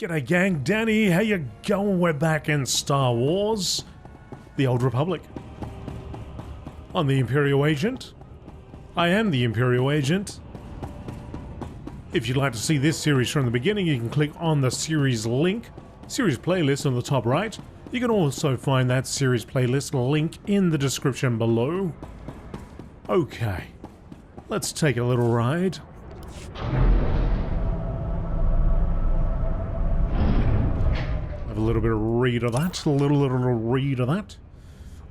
G'day gang, Danny, how you going? We're back in Star Wars, The Old Republic. I'm the Imperial Agent. I am the Imperial Agent. If you'd like to see this series from the beginning, you can click on the series link, series playlist on the top right. You can also find that series playlist link in the description below. Okay, let's take a little ride. Have a little bit of read of that, a little read of that.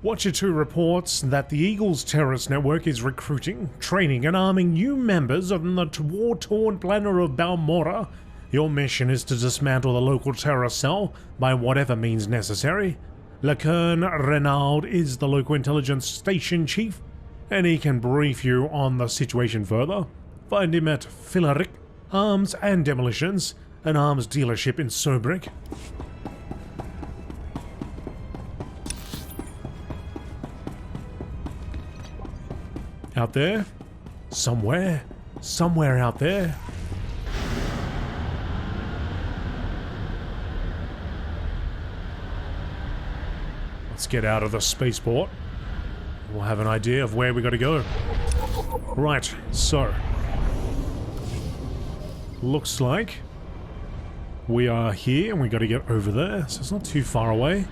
Watcher 2 reports that the Eagles terrorist network is recruiting, training and arming new members of the war-torn planet of Balmora. Your mission is to dismantle the local terror cell by whatever means necessary. Lacern Renaud is the local intelligence station chief, and he can brief you on the situation further. Find him at Philaric Arms and Demolitions, an arms dealership in Sobrick. Out there? Somewhere out there. Let's get out of the spaceport. We'll have an idea of where we gotta go. Right, so. Looks like we are here and we gotta get over there, so it's not too far away.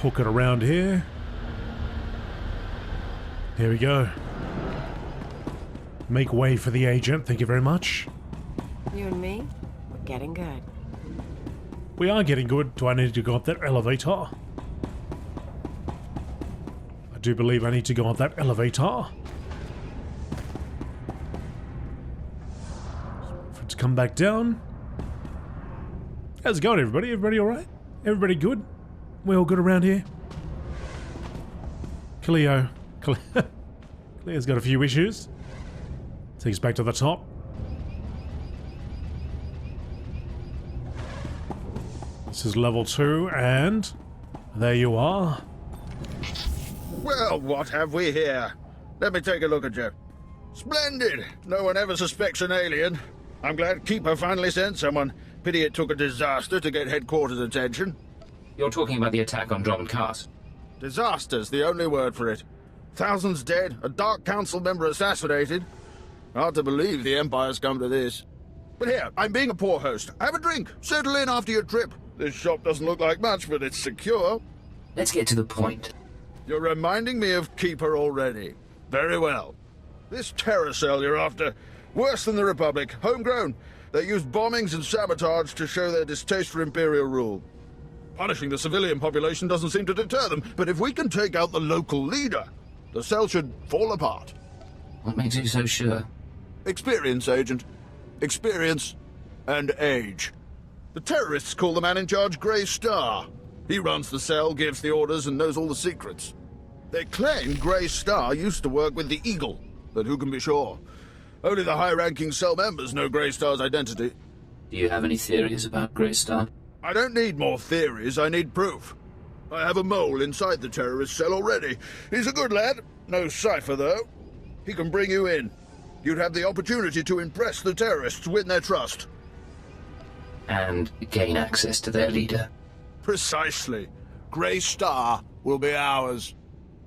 Hook it around here. Here we go. Make way for the agent, thank you very much. You and me, we're getting good. We are getting good. Do I need to go up that elevator? I do believe I need to go up that elevator. For it to come back down. How's it going, everybody? Everybody alright? Everybody good? We all good around here? Cleo's got a few issues. Takes us back to the top. This is level 2, and there you are. Well, what have we here? Let me take a look at you. Splendid! No one ever suspects an alien. I'm glad Keeper finally sent someone. Pity it took a disaster to get headquarters attention. You're talking about the attack on Drummond Cast. Disaster's the only word for it. Thousands dead, a Dark Council member assassinated. Hard to believe the Empire's come to this. But here, I'm being a poor host. Have a drink. Settle in after your trip. This shop doesn't look like much, but it's secure. Let's get to the point. You're reminding me of Keeper already. Very well. This terror cell you're after, worse than the Republic, homegrown. They used bombings and sabotage to show their distaste for Imperial rule. Punishing the civilian population doesn't seem to deter them, but if we can take out the local leader, the cell should fall apart. What makes you so sure? Experience, Agent. Experience and age. The terrorists call the man in charge Grey Star. He runs the cell, gives the orders, and knows all the secrets. They claim Grey Star used to work with the Eagle, but who can be sure? Only the high-ranking cell members know Grey Star's identity. Do you have any theories about Grey Star? I don't need more theories, I need proof. I have a mole inside the terrorist cell already. He's a good lad. No cipher, though. He can bring you in. You'd have the opportunity to impress the terrorists, win their trust. And gain access to their leader? Precisely. Grey Star will be ours.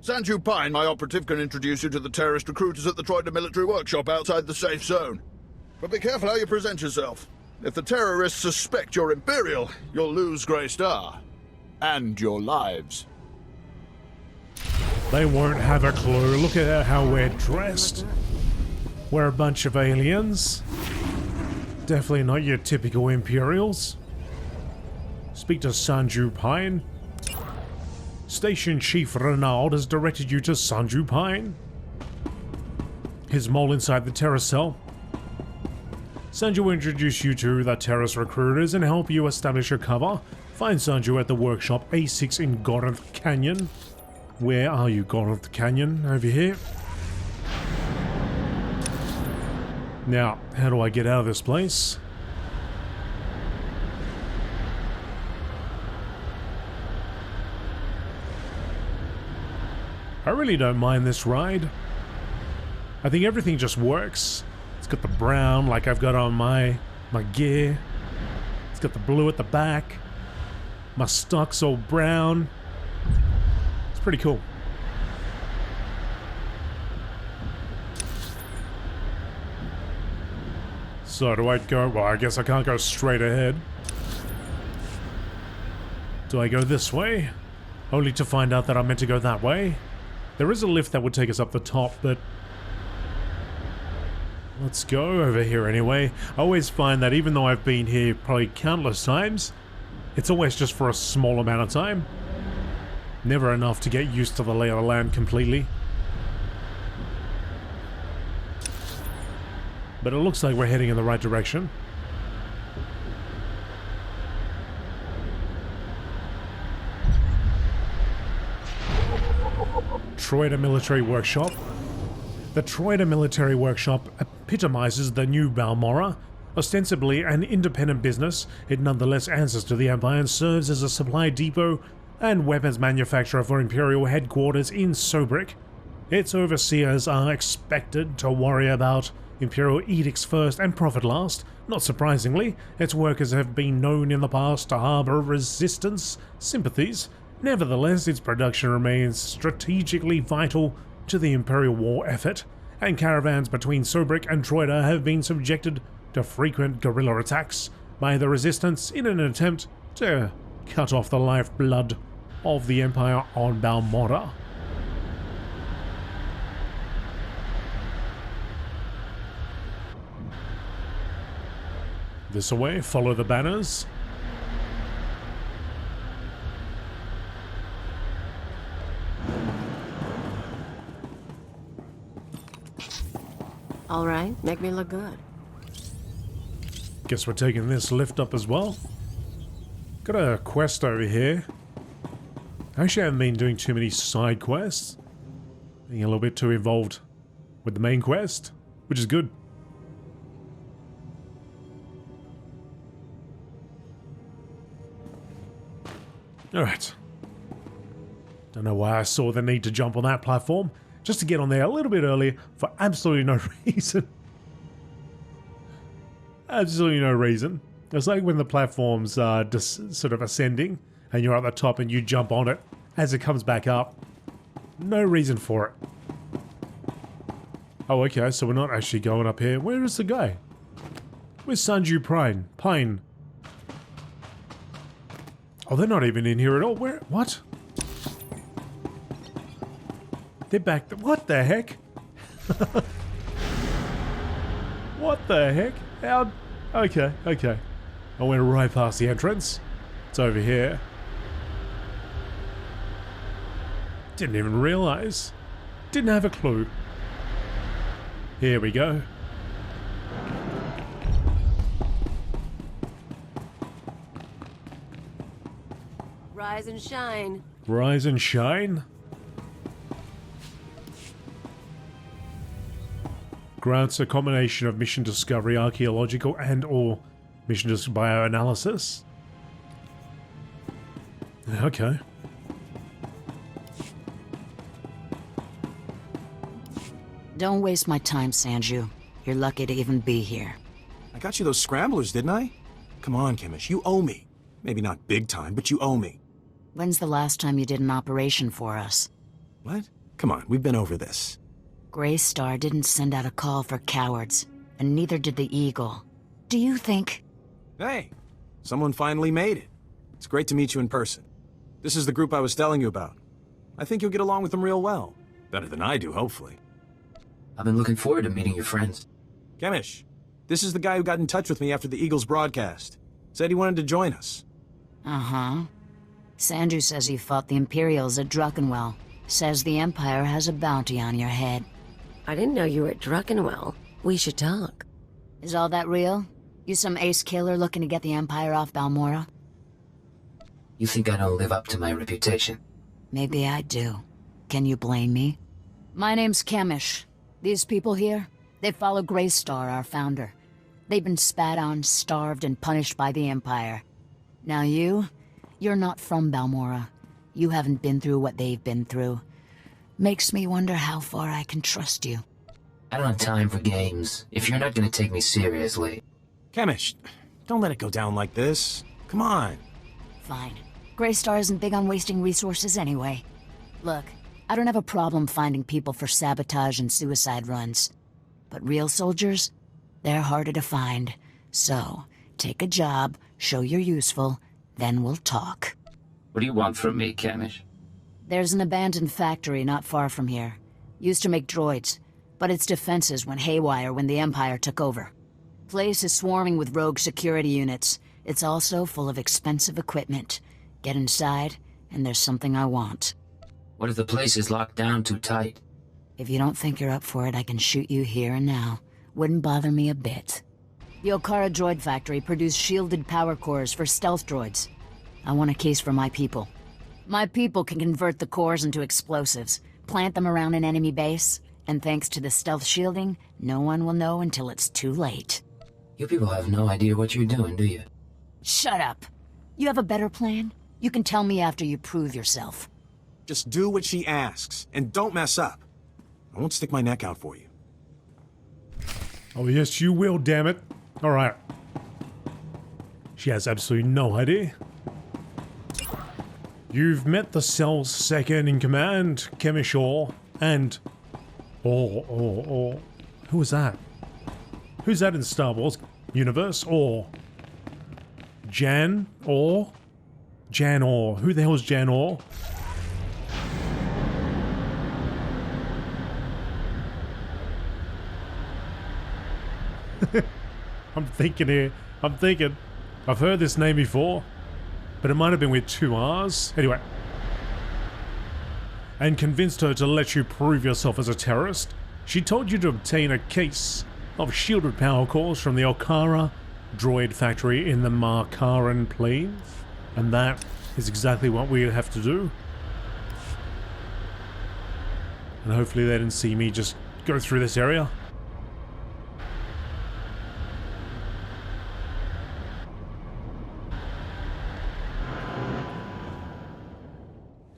Sanju Pine, my operative, can introduce you to the terrorist recruiters at the Troida military workshop outside the safe zone. But be careful how you present yourself. If the terrorists suspect you're Imperial, you'll lose Grey Star. And your lives. They won't have a clue. Look at how we're dressed. We're a bunch of aliens. Definitely not your typical Imperials. Speak to Sanju Pine. Station Chief Renaud has directed you to Sanju Pine. His mole inside the terror cell. Sanju will introduce you to the terrorist recruiters and help you establish your cover. Find Sanju at the workshop A6 in Gorinth Canyon. Where are you, Gorinth Canyon? Over here. Now, how do I get out of this place? I really don't mind this ride. I think everything just works. It's got the brown like I've got on my gear. It's got the blue at the back. My stock's all brown. It's pretty cool. So do I go? Well, I guess I can't go straight ahead. Do I go this way? Only to find out that I'm meant to go that way? There is a lift that would take us up the top, but let's go over here anyway. I always find that even though I've been here probably countless times, it's always just for a small amount of time. Never enough to get used to the lay of the land completely. But it looks like we're heading in the right direction. Troida Military Workshop. The Troida Military Workshop epitomizes the new Balmorra. Ostensibly an independent business, it nonetheless answers to the Empire and serves as a supply depot and weapons manufacturer for Imperial headquarters in Sobrik. Its overseers are expected to worry about Imperial edicts first and profit last. Not surprisingly, its workers have been known in the past to harbor resistance sympathies. Nevertheless, its production remains strategically vital to the Imperial war effort, and caravans between Sobrik and Troida have been subjected to frequent guerrilla attacks by the resistance in an attempt to cut off the lifeblood of the Empire on Balmorra. This away, follow the banners. All right, make me look good. Guess we're taking this lift up as well. Got a quest over here. Actually, I haven't been doing too many side quests. Being a little bit too involved with the main quest, which is good. Alright. Don't know why I saw the need to jump on that platform. Just to get on there a little bit earlier for absolutely no reason. Absolutely no reason. It's like when the platform's just sort of ascending and you're at the top and you jump on it as it comes back up. No reason for it. Oh, okay, so we're not actually going up here. Where is the guy? Where's Sanju Pine? Oh, they're not even in here at all. Where? What? They're back. What the heck? What the heck? How? Okay. I went right past the entrance. It's over here. Didn't even realize. Didn't have a clue. Here we go. Rise and shine. Rise and shine. Grants a combination of mission discovery, archaeological, and/or mission bioanalysis. Okay. Don't waste my time, Sanju. You're lucky to even be here. I got you those scramblers, didn't I? Come on, Chemish, you owe me. Maybe not big time, but you owe me. When's the last time you did an operation for us? What? Come on, we've been over this. Grey Star didn't send out a call for cowards, and neither did the Eagle. Do you think... Hey, someone finally made it. It's great to meet you in person. This is the group I was telling you about. I think you'll get along with them real well. Better than I do, hopefully. I've been looking forward to meeting your friends. Chemish, this is the guy who got in touch with me after the Eagle's broadcast. Said he wanted to join us. Uh-huh. Sanju says you fought the Imperials at Druckenwell. Says the Empire has a bounty on your head. I didn't know you were at Druckenwell. We should talk. Is all that real? You some ace killer looking to get the Empire off Balmorra? You think I don't live up to my reputation? Maybe I do. Can you blame me? My name's Chemish. These people here, They follow SWTOR, our founder. They've been spat on, starved, and punished by the Empire. Now you're not from Balmorra. You haven't been through what they've been through. Makes me wonder how far I can trust you. I don't have time for games. If you're not gonna take me seriously... Chemish, don't let it go down like this. Come on. Fine. SWTOR isn't big on wasting resources anyway. Look, I don't have a problem finding people for sabotage and suicide runs. But real soldiers? They're harder to find. So, take a job, show you're useful, then we'll talk. What do you want from me, Chemish? There's an abandoned factory not far from here. Used to make droids, but its defenses went haywire when the Empire took over. Place is swarming with rogue security units. It's also full of expensive equipment. Get inside, and there's something I want. What if the place is locked down too tight? If you don't think you're up for it, I can shoot you here and now. Wouldn't bother me a bit. The Okara droid factory produced shielded power cores for stealth droids. I want a case for my people. My people can convert the cores into explosives, plant them around an enemy base, and thanks to the stealth shielding, no one will know until it's too late. You people have no idea what you're doing, do you? Shut up! You have a better plan? You can tell me after you prove yourself. Just do what she asks, and don't mess up. I won't stick my neck out for you. Oh, yes, you will, damn it. All right. She has absolutely no idea. You've met the cell's second in command, Chemish, and... Who was that? Who's that in the Star Wars universe? Jan Orr? Who the hell is Jan Orr? I'm thinking here. I've heard this name before, but it might have been with 2 R's. Anyway. And convinced her to let you prove yourself as a terrorist. She told you to obtain a case of shielded power cores from the Okara droid factory in the Markaran Plains. And that is exactly what we have to do. And hopefully they didn't see me just go through this area.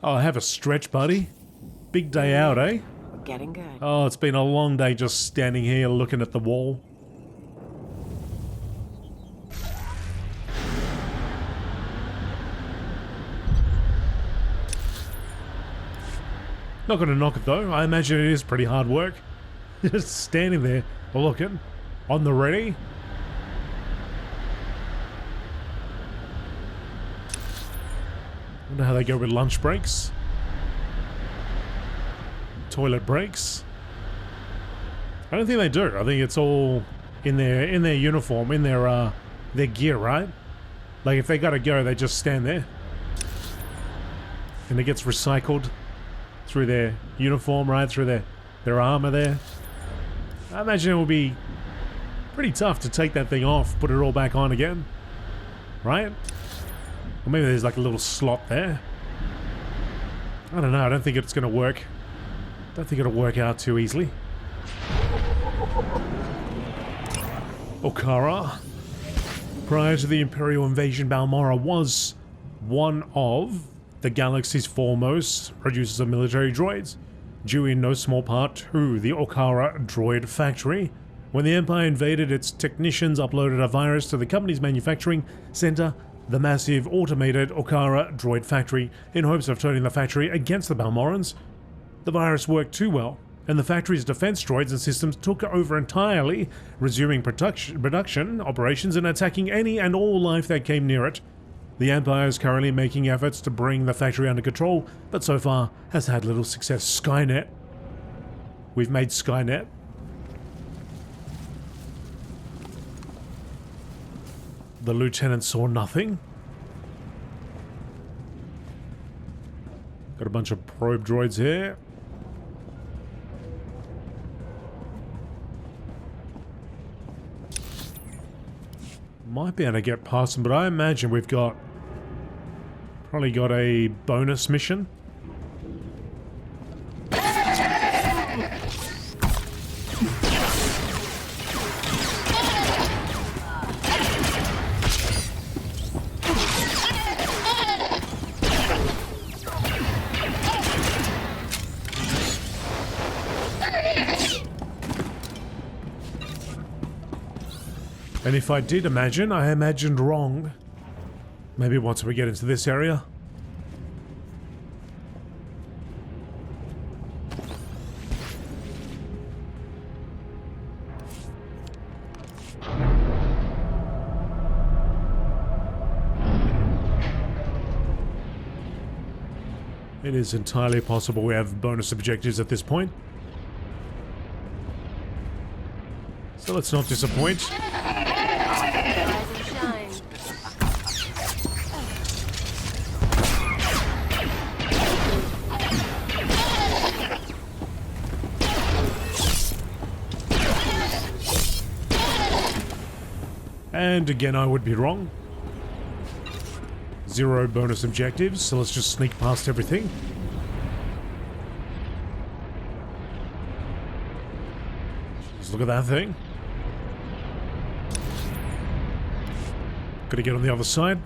Oh, have a stretch, buddy. Big day out, eh? We're getting good. Oh, it's been a long day just standing here looking at the wall. Not gonna knock it though. I imagine it is pretty hard work. Just standing there looking, on the ready. Wonder how they go with lunch breaks. Toilet breaks. I don't think they do. I think it's all in their uniform, in their gear, right? Like if they gotta go, they just stand there. And it gets recycled through their uniform, right? Through their armor there. I imagine it will be pretty tough to take that thing off, put it all back on again. Right? Or maybe there's like a little slot there. I don't know, I don't think it's gonna work. Don't think it'll work out too easily. Okara, prior to the Imperial invasion, Balmorra was one of the galaxy's foremost producers of military droids, due in no small part to the Okara droid factory. When the Empire invaded, its technicians uploaded a virus to the company's manufacturing center, the massive automated Okara droid factory, in hopes of turning the factory against the Balmorrans. The virus worked too well, and the factory's defense droids and systems took over entirely, resuming production operations and attacking any and all life that came near it. The Empire is currently making efforts to bring the factory under control, but so far has had little success. Skynet. We've made Skynet. The lieutenant saw nothing. Got a bunch of probe droids here. Might be able to get past them, but I imagine we've probably got a bonus mission. And if I did imagine, I imagined wrong. Maybe once we get into this area. It is entirely possible we have bonus objectives at this point. So let's not disappoint. And again, I would be wrong. 0 bonus objectives, so let's just sneak past everything. Just look at that thing. Gotta get on the other side.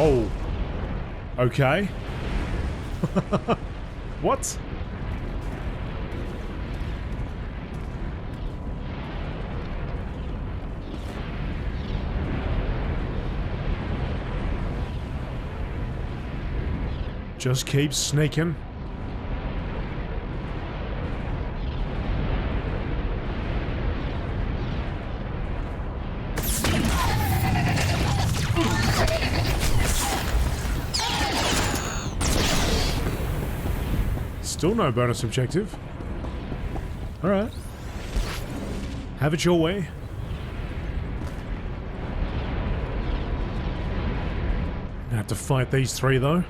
Oh. Okay. What? Just keep sneaking. Still no bonus objective. Alright. Have it your way. I have to fight these 3 though.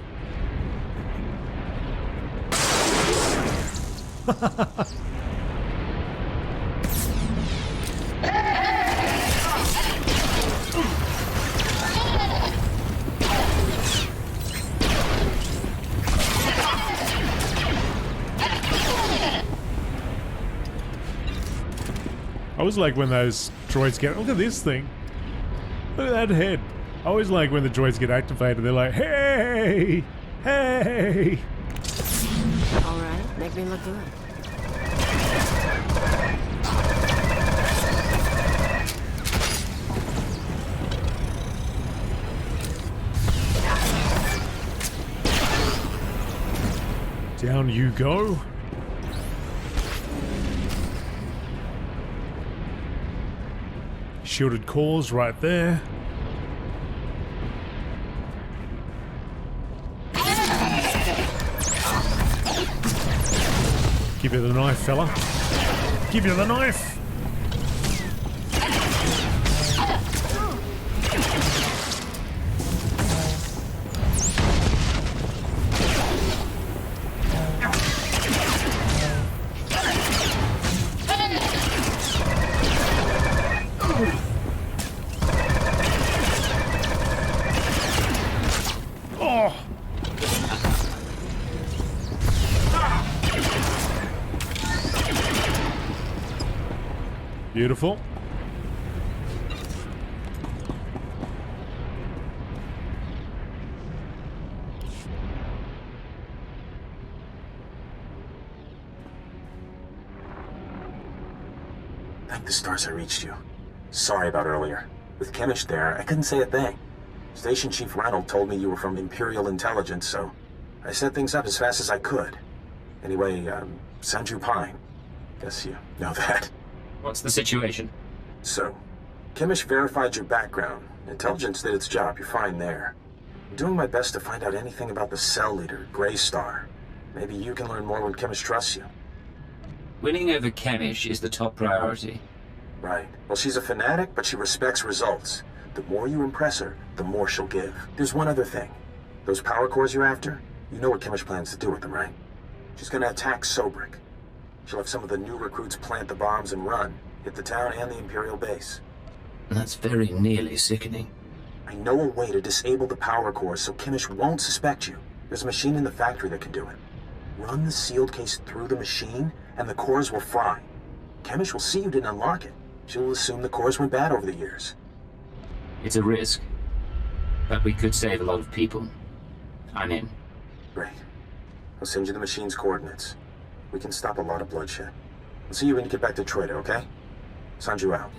I always like when those droids get... Look at this thing. Look at that head. I always like when the droids get activated. They're like, hey! Hey! Alright, make me look good. Down you go. Shielded cores right there. Give you the knife, fella. Give you the knife! Beautiful. Thank the stars I reached you. Sorry about earlier. With Kimmich there, I couldn't say a thing. Station Chief Reynolds told me you were from Imperial Intelligence, so I set things up as fast as I could. Anyway, Sanju Pine. Guess you know that. What's the situation? So, Kimmich verified your background. Intelligence did its job, you're fine there. I'm doing my best to find out anything about the cell leader, Grey Star. Maybe you can learn more when Kimmich trusts you. Winning over Kemish is the top priority. Right. Well, she's a fanatic, but she respects results. The more you impress her, the more she'll give. There's one other thing. Those power cores you're after, you know what Kimmich plans to do with them, right? She's gonna attack Sobrik. She'll have some of the new recruits plant the bombs and run, hit the town and the Imperial base. That's very nearly sickening. I know a way to disable the power cores so Kimmich won't suspect you. There's a machine in the factory that can do it. Run the sealed case through the machine, and the cores will fry. Kimmich will see you didn't unlock it. She'll assume the cores went bad over the years. It's a risk, but we could save a lot of people. I'm in. Great. I'll send you the machine's coordinates. We can stop a lot of bloodshed. I'll see you when you get back to Troida, okay? Sanju out.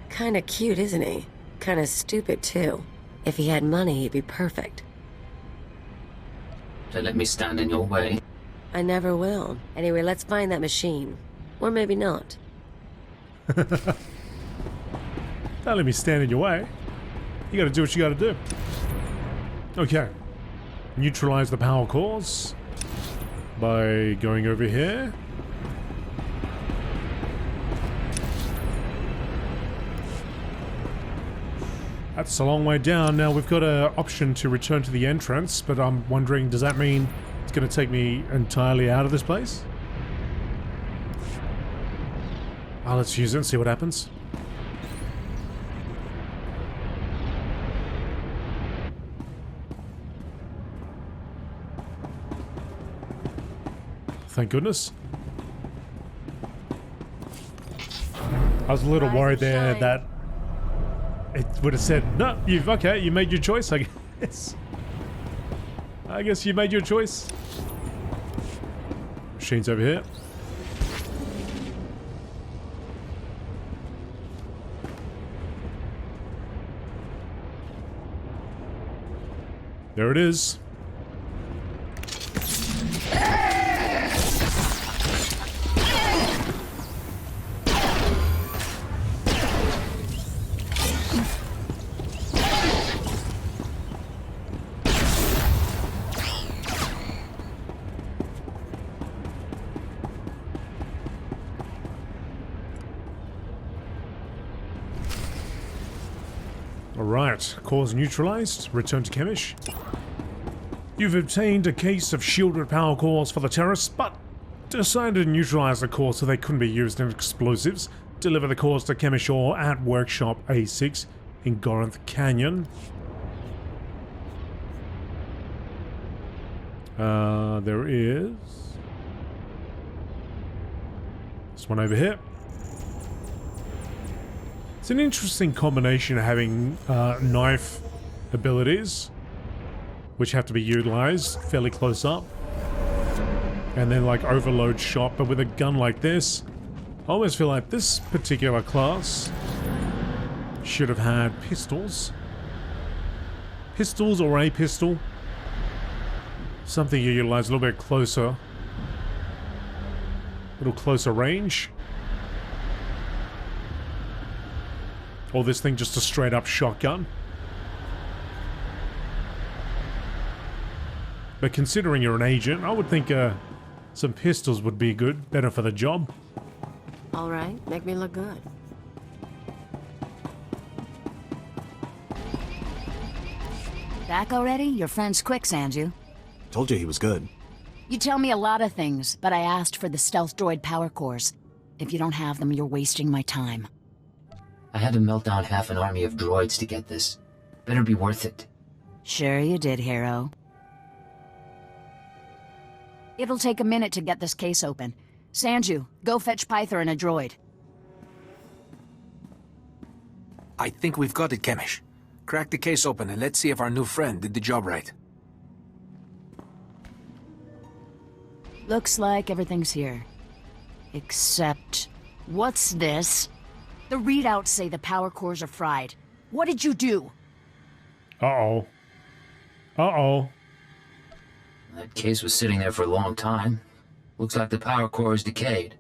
Kinda cute, isn't he? Kinda stupid, too. If he had money, he'd be perfect. Don't let me stand in your way. I never will. Anyway, let's find that machine. Or maybe not. Don't let me stand in your way. You gotta do what you gotta do. Okay. Neutralize the power cores by going over here. That's a long way down. Now we've got an option to return to the entrance, but I'm wondering, does that mean it's going to take me entirely out of this place? Let's use it and see what happens. Thank goodness. I was a little worried there that it would have said, no, you made your choice, I guess. I guess you made your choice. Machine's over here. There it is. Alright, cores neutralized. Return to Chemish. You've obtained a case of shielded power cores for the terrorists, but decided to neutralize the cores so they couldn't be used in explosives. Deliver the cores to Chemish Ore at Workshop A6 in Gorinth Canyon. There is this one over here. It's an interesting combination of having knife abilities, which have to be utilized fairly close up, and then like overload shot, but with a gun like this, I always feel like this particular class should have had pistols. Pistols or a pistol. Something you utilize a little bit closer. A little closer range. Or this thing just a straight up shotgun. But considering you're an agent, I would think some pistols would be good, better for the job. Alright, make me look good. Back already? Your friend's quick, Sanju. Told you he was good. You tell me a lot of things, but I asked for the stealth droid power cores. If you don't have them, you're wasting my time. I had to melt down half an army of droids to get this. Better be worth it. Sure you did, hero. It'll take a minute to get this case open. Sanju, go fetch Pyther and a droid. I think we've got it, Chemish. Crack the case open and let's see if our new friend did the job right. Looks like everything's here. Except... what's this? The readouts say the power cores are fried. What did you do? Uh-oh. Uh-oh. That case was sitting there for a long time. Looks like the power core is decayed.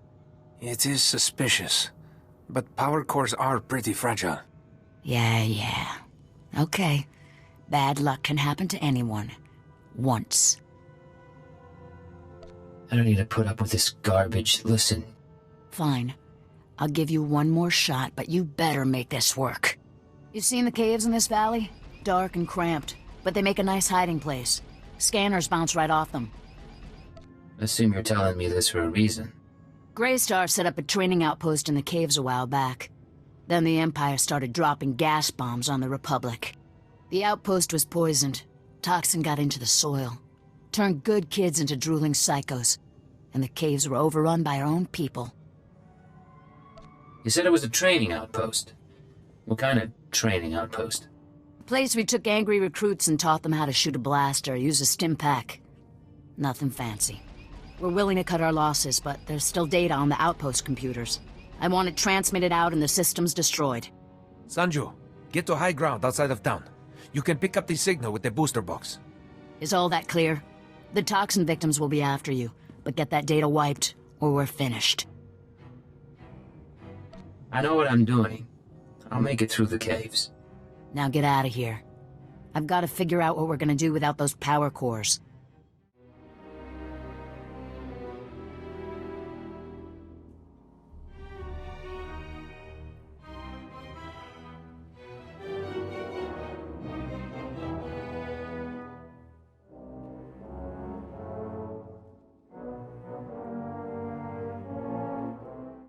It is suspicious, but power cores are pretty fragile. Yeah. Okay. Bad luck can happen to anyone. Once. I don't need to put up with this garbage. Listen. Fine. I'll give you one more shot, but you better make this work. You seen the caves in this valley? Dark and cramped, but they make a nice hiding place. Scanners bounce right off them. Assume you're telling me this for a reason. Greystar set up a training outpost in the caves a while back. Then the Empire started dropping gas bombs on the Republic. The outpost was poisoned. Toxin got into the soil. Turned good kids into drooling psychos. And the caves were overrun by our own people. You said it was a training outpost. What kind of training outpost? Place we took angry recruits and taught them how to shoot a blaster, use a stim pack. Nothing fancy. We're willing to cut our losses, but there's still data on the outpost computers. I want it transmitted out and the systems destroyed. Sanju, get to high ground outside of town. You can pick up the signal with the booster box. Is all that clear? The toxin victims will be after you, but get that data wiped, or we're finished. I know what I'm doing. I'll make it through the caves. Now get out of here. I've got to figure out what we're gonna do without those power cores.